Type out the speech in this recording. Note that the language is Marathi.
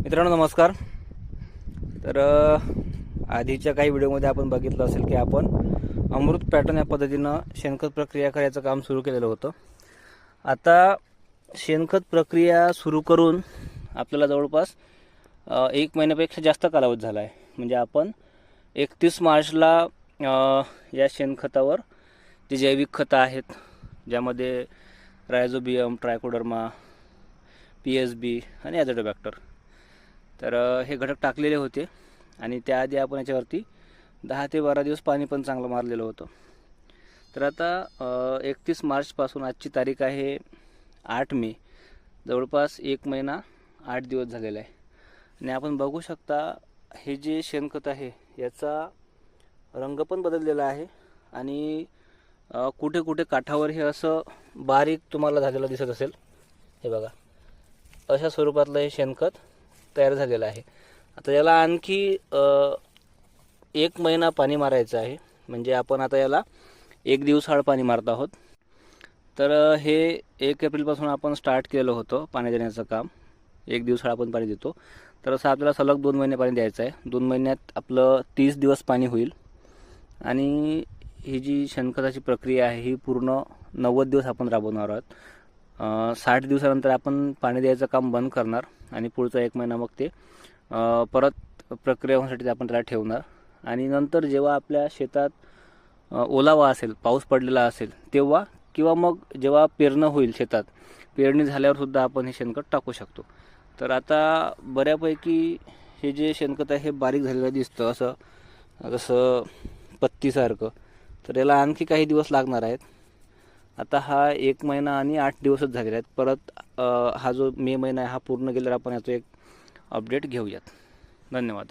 मित्रांनो नमस्कार. तर आधीच्या काही व्हिडिओमध्ये आपण बघितलं असेल की आपण अमृत पॅटर्न या पद्धतीनं शेणखत प्रक्रिया करायचं काम सुरू केलेलं होतं. आता शेणखत प्रक्रिया सुरू करून आपल्याला जवळपास 1 महिन्यापेक्षा जास्त कालावधी झाला आहे. म्हणजे आपण 31 मार्चला या शेणखतावर जे जैविक खतं आहेत ज्यामध्ये रायझोबियम, ट्रायकोडर्मा, PSB आणि ॲझोटोबॅक्टर तर हे घटक टाकलेले होते आणि त्याआधी आपण याच्यावरती 10 ते 12 दिवस पाणी पण चांगलं मारलेलं होतं. तर आता 31 मार्चपासून आजची तारीख आहे 8 मे, जवळपास 1 महिना 8 दिवस झालेला आहे. आणि आपण बघू शकता हे जे शेणखत आहे याचा रंग पण बदललेला आहे आणि कुठे कुठे काठावर हे असं बारीक तुम्हाला झालेलं दिसत असेल. हे बघा, अशा स्वरूपातलं हे शेणखत तयार झालेलं आहे. आता याला आणखी 1 महिना पाणी मारायचं आहे. म्हणजे आपण आता याला 1 दिवसाआड पाणी मारत आहोत. तर हे 1 एप्रिलपासून आपण स्टार्ट केलं होतं पाणी देण्याचं काम. 1 दिवसाआड आपण पाणी देतो. तर असं आपल्याला सलग 2 महिने पाणी द्यायचं आहे. 2 महिन्यात आपलं 30 दिवस पाणी होईल. आणि ही जी शेणखताची प्रक्रिया आहे ही पूर्ण 90 दिवस आपण राबवणार आहोत. 60 दिवसानंतर आपण पाणी द्यायचं काम बंद करणार आणि पुढचा 1 महिना मग ते परत प्रक्रिया होण्यासाठी आपण त्याला ठेवणार. आणि नंतर जेव्हा आपल्या शेतात ओलावा असेल, पाऊस पडलेला असेल तेव्हा, किंवा मग जेव्हा पेरणं होईल शेतात, पेरणी झाल्यावर सुद्धा आपण हे शेणखत टाकू शकतो. तर आता बऱ्यापैकी हे जे शेणखत आहे हे बारीक झालेलं दिसतं, असं पत्तीसारखं. तर याला आणखी काही दिवस लागणार आहेत. आता हा 1 महिना आणि 8 दिवसच झालेले आहेत. परत हा जो मे महिना आहे हा पूर्ण गेल्यावर आपण याचं एक अपडेट घेऊयात. धन्यवाद.